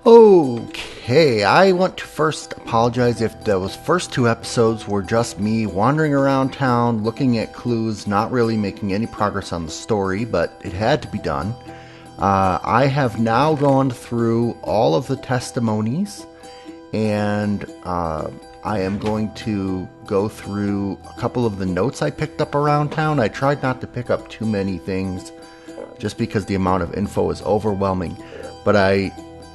Okay, I want to first apologize if those first two episodes were just me wandering around town, looking at clues, not really making any progress on the story, but it had to be done. I have now gone through all of the testimonies, and I am going to go through a couple of the notes I picked up around town. I tried not to pick up too many things, just because the amount of info is overwhelming, but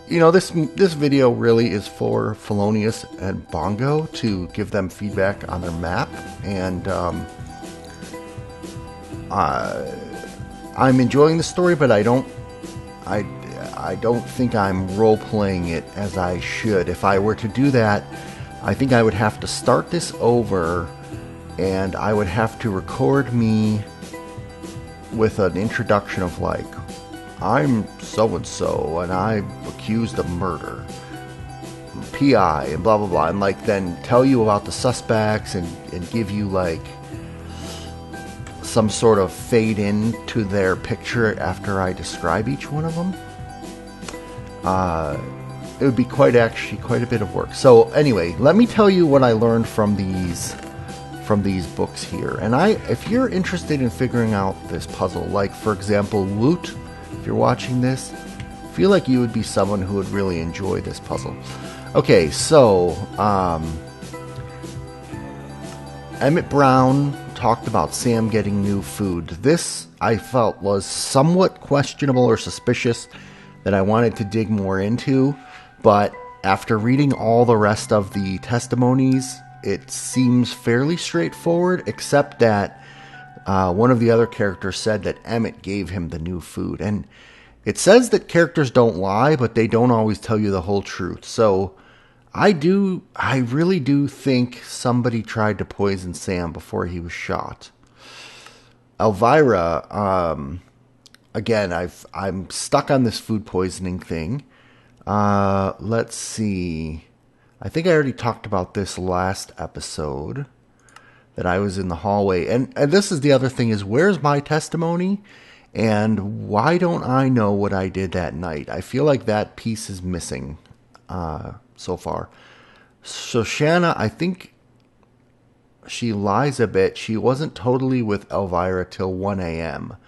this video really is for Fellonius and Bongo to give them feedback on their map, and I'm enjoying the story, but I don't think I'm role playing it as I should. If I were to do that, I think I would have to start this over, and I would have to record me with an introduction of like, I'm so-and-so, and I'm accused of murder, PI, and blah, blah, blah, and like then tell you about the suspects and give you like some sort of fade in to their picture after I describe each one of them. It would be quite a bit of work. So anyway, let me tell you what I learned from these books here. And if you're interested in figuring out this puzzle, like for example, Woot, if you're watching this, I feel like you would be someone who would really enjoy this puzzle. Okay, so Emmett Brown talked about Sam getting new food. This I felt was somewhat questionable or suspicious that I wanted to dig more into, but after reading all the rest of the testimonies, it seems fairly straightforward, except that one of the other characters said that Emmett gave him the new food. And it says that characters don't lie, but they don't always tell you the whole truth. So I really do think somebody tried to poison Sam before he was shot. Elvira, again, I'm stuck on this food poisoning thing. Let's see. I think I already talked about this last episode, that I was in the hallway. And this is the other thing, is where's my testimony? And why don't I know what I did that night? I feel like that piece is missing so far. Shoshana, I think she lies a bit. She wasn't totally with Elvira till 1 a.m.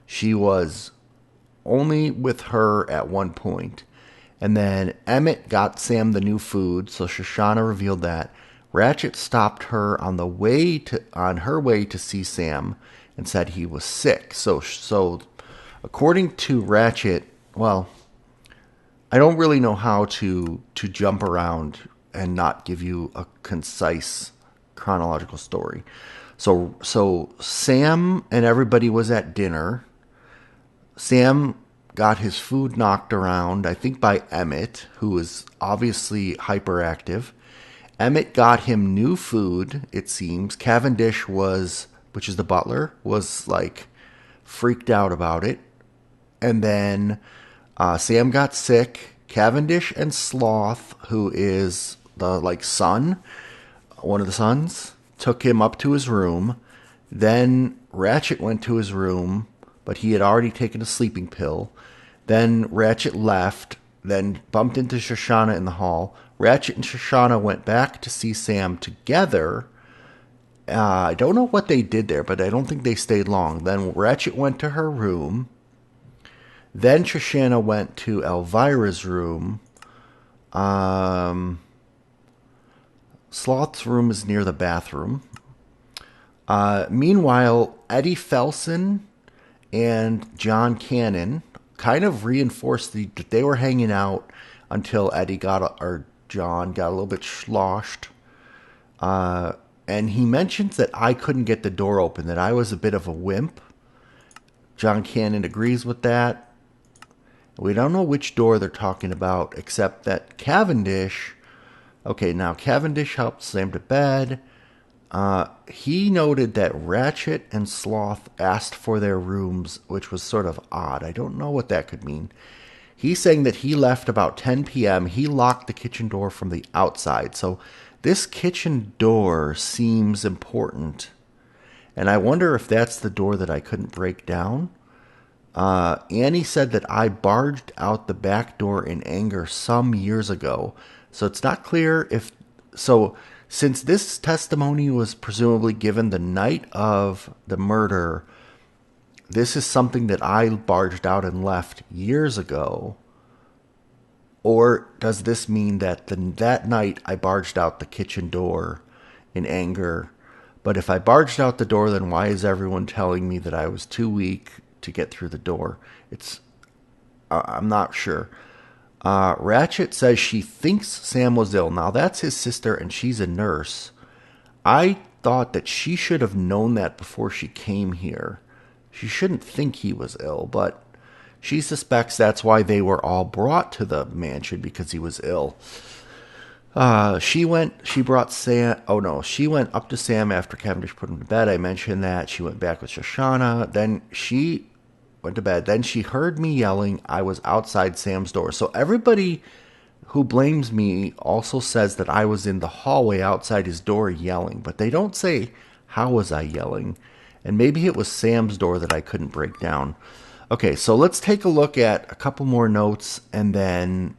She was only with her at one point. And then Emmett got Sam the new food, so Shoshana revealed that. Ratchet stopped her on her way to see Sam and said he was sick. So according to Ratchet, well, I don't really know how to jump around and not give you a concise chronological story. So Sam and everybody was at dinner. Sam got his food knocked around, I think by Emmett, who was obviously hyperactive. Emmett got him new food, it seems. Cavendish which is the butler, was like freaked out about it. And then Sam got sick. Cavendish and Sloth, who is the one of the sons, took him up to his room. Then Ratchet went to his room, but he had already taken a sleeping pill. Then Ratchet left, then bumped into Shoshana in the hall. Ratchet and Shoshana went back to see Sam together. I don't know what they did there, but I don't think they stayed long. Then Ratchet went to her room. Then Shoshana went to Elvira's room. Sloth's room is near the bathroom. Meanwhile, Eddie Felson and John Cannon kind of reinforced that they were hanging out until John got a little bit sloshed. And he mentions that I couldn't get the door open, that I was a bit of a wimp. John Cannon agrees with that. We don't know which door they're talking about, except that Cavendish helped Sam to bed. He noted that Ratchet and Sloth asked for their rooms, which was sort of odd. I don't know what that could mean. He's saying that he left about 10 p.m. He locked the kitchen door from the outside. So this kitchen door seems important. And I wonder if that's the door that I couldn't break down. Annie said that I barged out the back door in anger some years ago. So it's not clear if. So, since this testimony was presumably given the night of the murder, this is something that I barged out and left years ago. Or does this mean that that night I barged out the kitchen door in anger? But if I barged out the door, then why is everyone telling me that I was too weak to get through the door? I'm not sure. Ratchet says she thinks Sam was ill. Now that's his sister and she's a nurse. I thought that she should have known that before she came here. She shouldn't think he was ill, but she suspects that's why they were all brought to the mansion, because he was ill. She brought Sam. Oh no, she went up to Sam after Cavendish put him to bed. I mentioned that. She went back with Shoshana. Then she went to bed. Then she heard me yelling. I was outside Sam's door. So everybody who blames me also says that I was in the hallway outside his door yelling, but they don't say how was I yelling. And maybe it was Sam's door that I couldn't break down. Okay, so let's take a look at a couple more notes, and then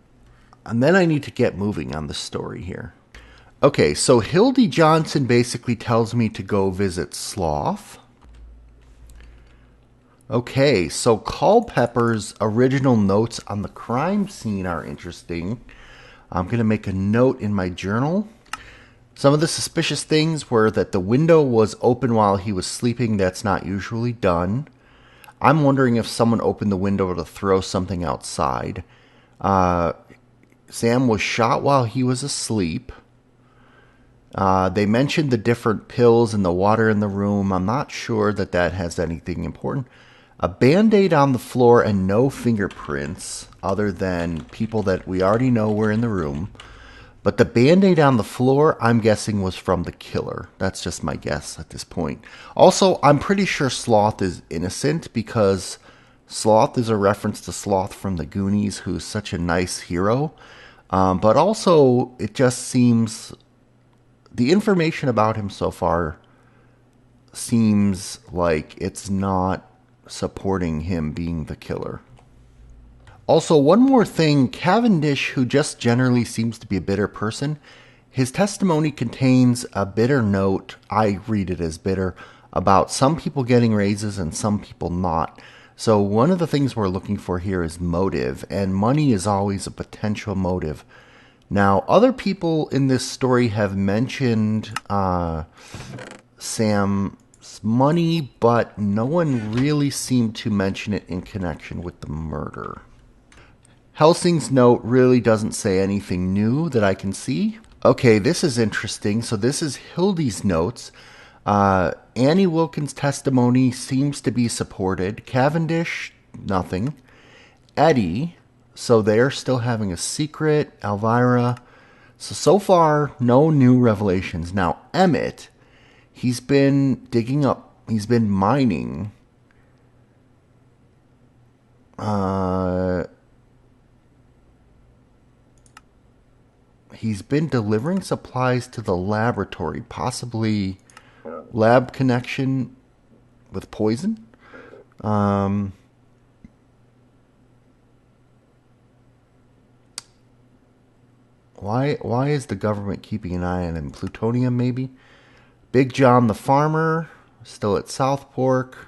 I need to get moving on the story here. Okay, so Hildy Johnson basically tells me to go visit Sloth. Okay, so Culpepper's original notes on the crime scene are interesting. I'm going to make a note in my journal. Some of the suspicious things were that the window was open while he was sleeping. That's not usually done. I'm wondering if someone opened the window to throw something outside. Sam was shot while he was asleep. They mentioned the different pills and the water in the room. I'm not sure that has anything important. A Band-Aid on the floor and no fingerprints other than people that we already know were in the room. But the Band-Aid on the floor, I'm guessing, was from the killer. That's just my guess at this point. Also, I'm pretty sure Sloth is innocent because Sloth is a reference to Sloth from the Goonies, who's such a nice hero. But also, it just seems the information about him so far seems like it's not supporting him being the killer. Also, one more thing, Cavendish, who just generally seems to be a bitter person, his testimony contains a bitter note, I read it as bitter, about some people getting raises and some people not. So one of the things we're looking for here is motive, and money is always a potential motive. Now, other people in this story have mentioned Sam's money, but no one really seemed to mention it in connection with the murder. Helsing's note really doesn't say anything new that I can see. Okay, this is interesting. So this is Hildy's notes. Annie Wilkins' testimony seems to be supported. Cavendish, nothing. Eddie, so they're still having a secret. Elvira. So far, no new revelations. Now, Emmett, he's been digging up, he's been mining. He's been delivering supplies to the laboratory, possibly lab connection with poison. Why is the government keeping an eye on him? Plutonium, maybe? Big John the farmer, still at South Fork.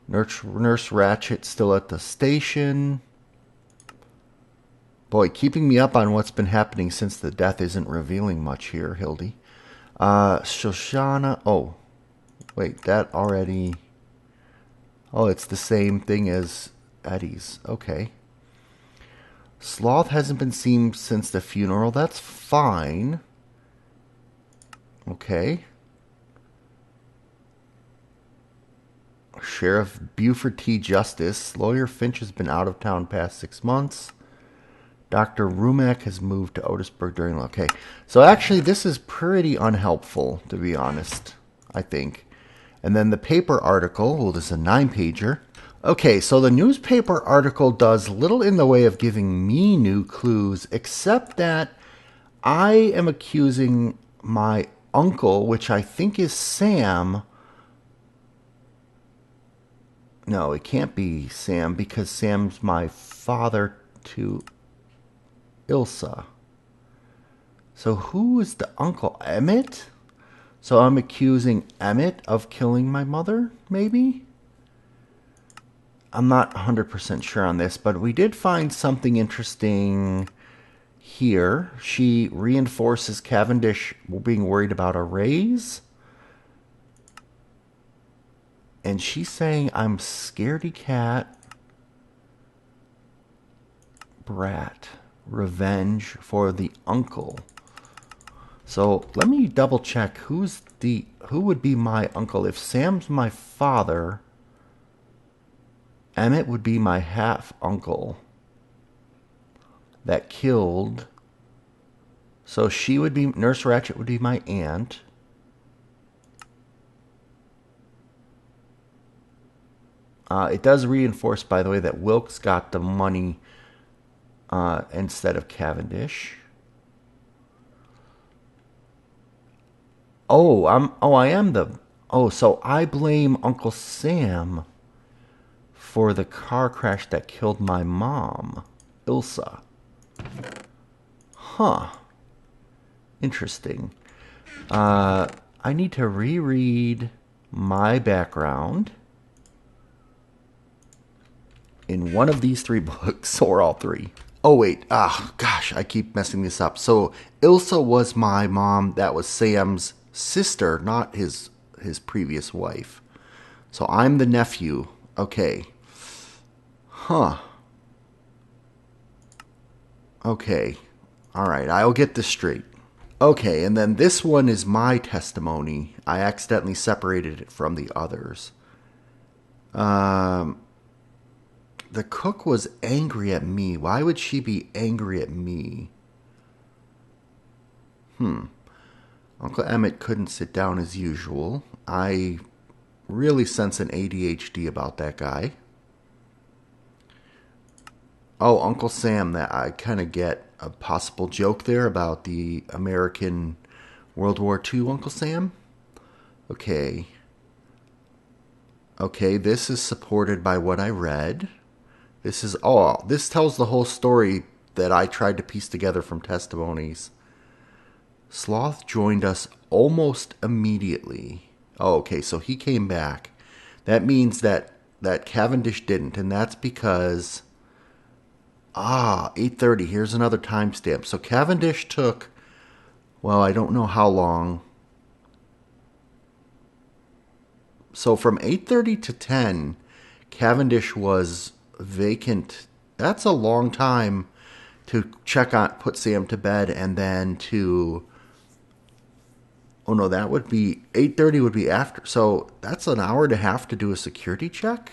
Nurse Ratchet still at the station. Boy, keeping me up on what's been happening since the death isn't revealing much here, Hildy. Shoshana. Oh, wait, that already. Oh, it's the same thing as Eddie's. Okay. Sloth hasn't been seen since the funeral. That's fine. Okay. Sheriff Buford T. Justice. Lawyer Finch has been out of town past 6 months. Dr. Rumack has moved to Otisburg during... Okay, so actually this is pretty unhelpful, to be honest, I think. And then the paper article, well, this is a 9-pager. Okay, so the newspaper article does little in the way of giving me new clues, except that I am accusing my uncle, which I think is Sam. No, it can't be Sam because Sam's my father to Ilsa. So who is the uncle? Emmett? So I'm accusing Emmett of killing my mother, maybe? I'm not 100% sure on this, but we did find something interesting here. She reinforces Cavendish being worried about a raise. And she's saying, I'm scaredy cat. Brat. Revenge for the uncle. So let me double check who would be my uncle. If Sam's my father, Emmett would be my half uncle that killed. So she would be, Nurse Ratched would be my aunt. It does reinforce, by the way, that Wilkes got the money instead of Cavendish. So I blame Uncle Sam for the car crash that killed my mom, Ilsa. Huh. Interesting. I need to reread my background in one of these three books, or all three. Oh, wait. Gosh, I keep messing this up. So, Ilsa was my mom. That was Sam's sister, not his previous wife. So, I'm the nephew. Okay. Huh. Okay. All right. I'll get this straight. Okay, and then this one is my testimony. I accidentally separated it from the others. The cook was angry at me. Why would she be angry at me? Uncle Emmett couldn't sit down as usual. I really sense an ADHD about that guy. Oh, Uncle Sam, that I kind of get a possible joke there about the American World War II Uncle Sam. Okay. Okay, this is supported by what I read. This tells the whole story that I tried to piece together from Testimonies. Sloth joined us almost immediately. Oh, okay, so he came back. That means that Cavendish didn't, and that's because 8:30. Here's another timestamp. So Cavendish took, well, I don't know how long. So from 8:30 to 10, Cavendish was vacant. That's a long time to put Sam to bed, and then to, oh no, that would be 8:30 would be after. So that's an hour and a half to do a security check.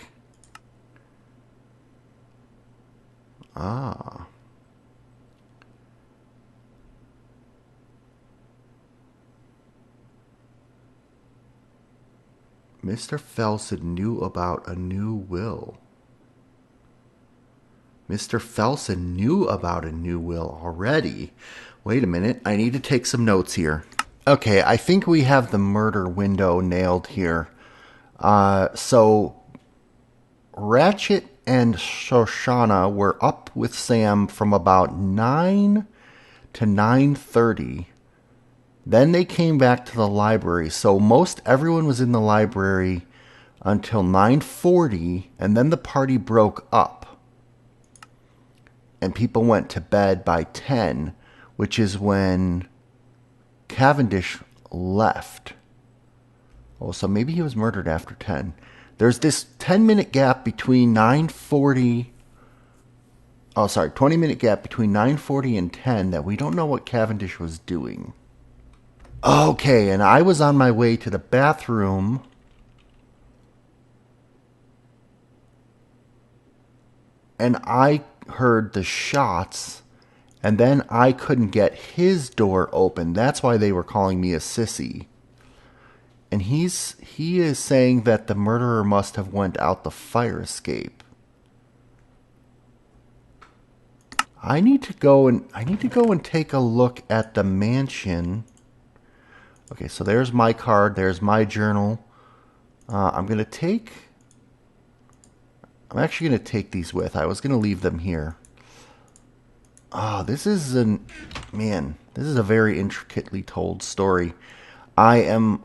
Mr. Felson knew about a new will. Mr. Felson knew about a new will already. Wait a minute, I need to take some notes here. Okay, I think we have the murder window nailed here. So Ratched and Shoshana were up with Sam from about 9 to 9:30. Then they came back to the library. So most everyone was in the library until 9:40, and then the party broke up. And people went to bed by 10, which is when Cavendish left. Oh, so maybe he was murdered after 10. There's this 10-minute gap between 9:40. 20-minute gap between 9:40 and 10 that we don't know what Cavendish was doing. Okay, and I was on my way to the bathroom. And I heard the shots, and then I couldn't get his door open. That's why they were calling me a sissy. And he is saying that the murderer must have went out the fire escape. I need to go and take a look at the mansion. Okay, so there's my card. There's my journal. I'm gonna take I'm actually going to take these with. I was going to leave them here. Oh, this is this is a very intricately told story. I am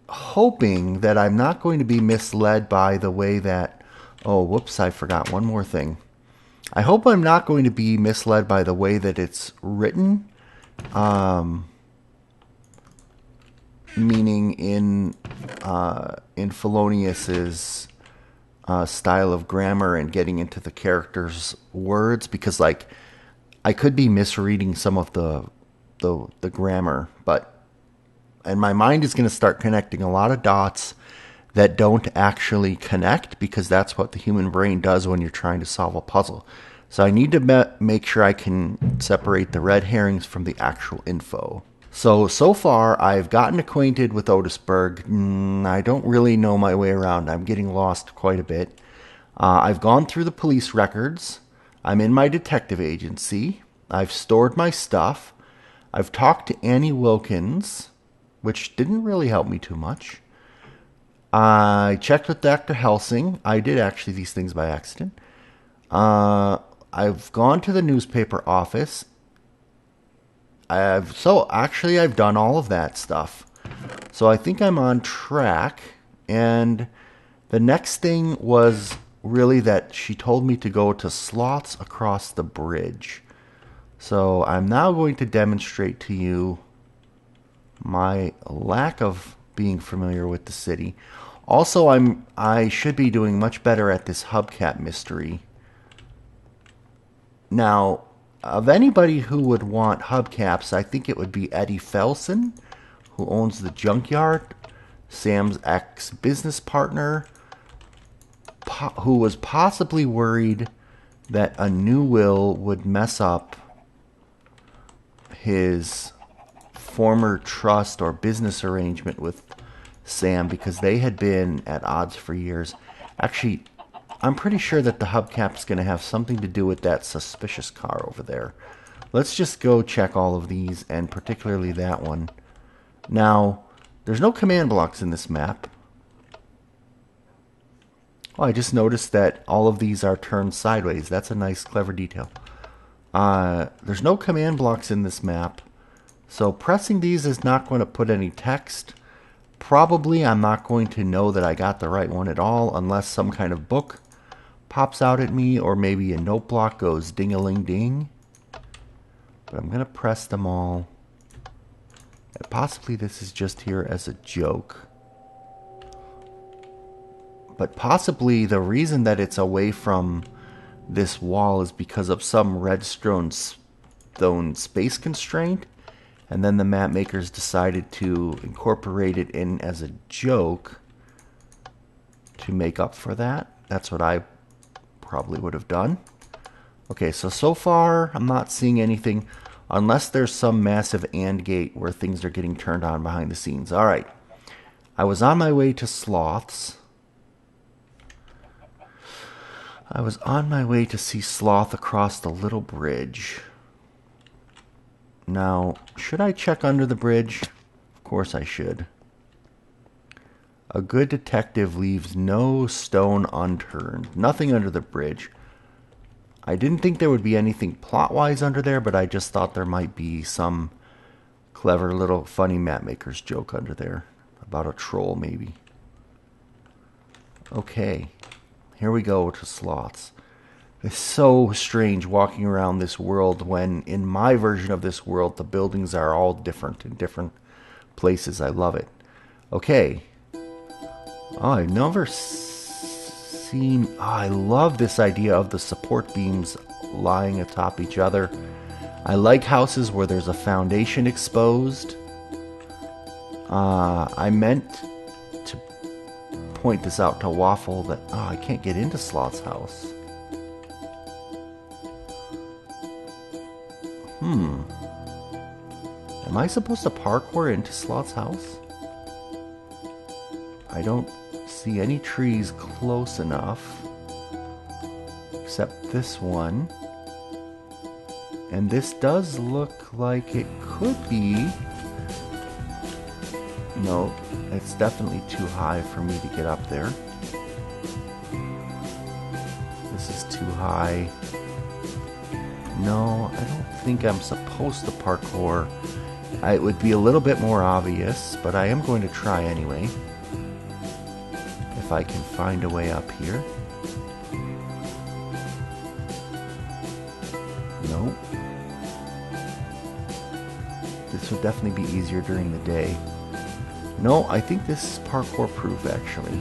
hoping that I'm not going to be misled by the way that... Oh, whoops, I forgot one more thing. I hope I'm not going to be misled by the way that it's written. Meaning in Fellonius's style of grammar and getting into the characters' words, because like I could be misreading some of the grammar, and my mind is going to start connecting a lot of dots that don't actually connect, because that's what the human brain does when you're trying to solve a puzzle. So I need to make sure I can separate the red herrings from the actual info. So far, I've gotten acquainted with Otisburg. I don't really know my way around. I'm getting lost quite a bit. I've gone through the police records. I'm in my detective agency. I've stored my stuff. I've talked to Annie Wilkins, which didn't really help me too much. I checked with Dr. Helsing. I did actually these things by accident. I've gone to the newspaper office. I've done all of that stuff. So I think I'm on track. And the next thing was really that she told me to go to Sloths across the bridge. So I'm now going to demonstrate to you my lack of being familiar with the city. Also, I should be doing much better at this hubcap mystery. Now, of anybody who would want hubcaps, I think it would be Eddie Felsen, who owns the junkyard, Sam's ex-business partner, who was possibly worried that a new will would mess up his former trust or business arrangement with Sam, because they had been at odds for years. Actually, I'm pretty sure that the hubcap is going to have something to do with that suspicious car over there. Let's just go check all of these, and particularly that one. Now, there's no command blocks in this map. Oh, I just noticed that all of these are turned sideways. That's a nice, clever detail. There's no command blocks in this map, so pressing these is not going to put any text. Probably I'm not going to know that I got the right one at all unless some kind of book pops out at me, or maybe a note block goes ding-a-ling-ding. But I'm going to press them all. And possibly this is just here as a joke. But possibly the reason that it's away from this wall is because of some redstone stone space constraint. And then the map makers decided to incorporate it in as a joke to make up for that. That's what I probably would have done. Okay, so far I'm not seeing anything unless there's some massive AND gate where things are getting turned on behind the scenes. All right, I was on my way to Sloths. I was on my way to see Sloth across the little bridge. Now, should I check under the bridge? Of course I should. A good detective leaves no stone unturned. Nothing under the bridge. I didn't think there would be anything plot-wise under there, but I just thought there might be some clever little funny mapmaker's joke under there. About a troll, maybe. Okay. Here we go to Sloths. It's so strange walking around this world when, in my version of this world, the buildings are all different in different places. I love it. Okay. Oh, I've never seen... Oh, I love this idea of the support beams lying atop each other. I like houses where there's a foundation exposed. I meant to point this out to Waffle that... Oh, I can't get into Sloth's house. Am I supposed to parkour into Sloth's house? I don't see any trees close enough. Except this one. And this does look like it could be... No, it's definitely too high for me to get up there. This is too high. No, I don't think I'm supposed to parkour. It would be a little bit more obvious, but I am going to try anyway. If I can find a way up here. Nope. This would definitely be easier during the day. No, I think this is parkour proof actually.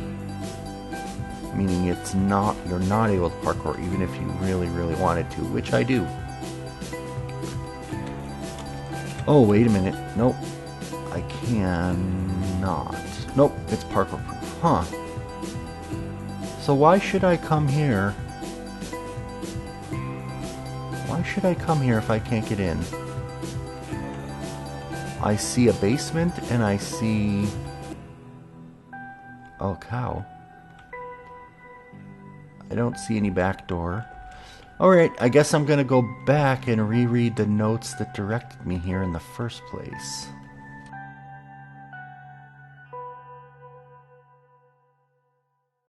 Meaning it's not, you're not able to parkour even if you really, really wanted to, which I do. Oh, wait a minute. Nope. I cannot. Nope, it's parkour proof. Huh. So why should I come here? Why should I come here if I can't get in? I see a basement and I see... Oh, cow. I don't see any back door. Alright, I guess I'm gonna go back and reread the notes that directed me here in the first place.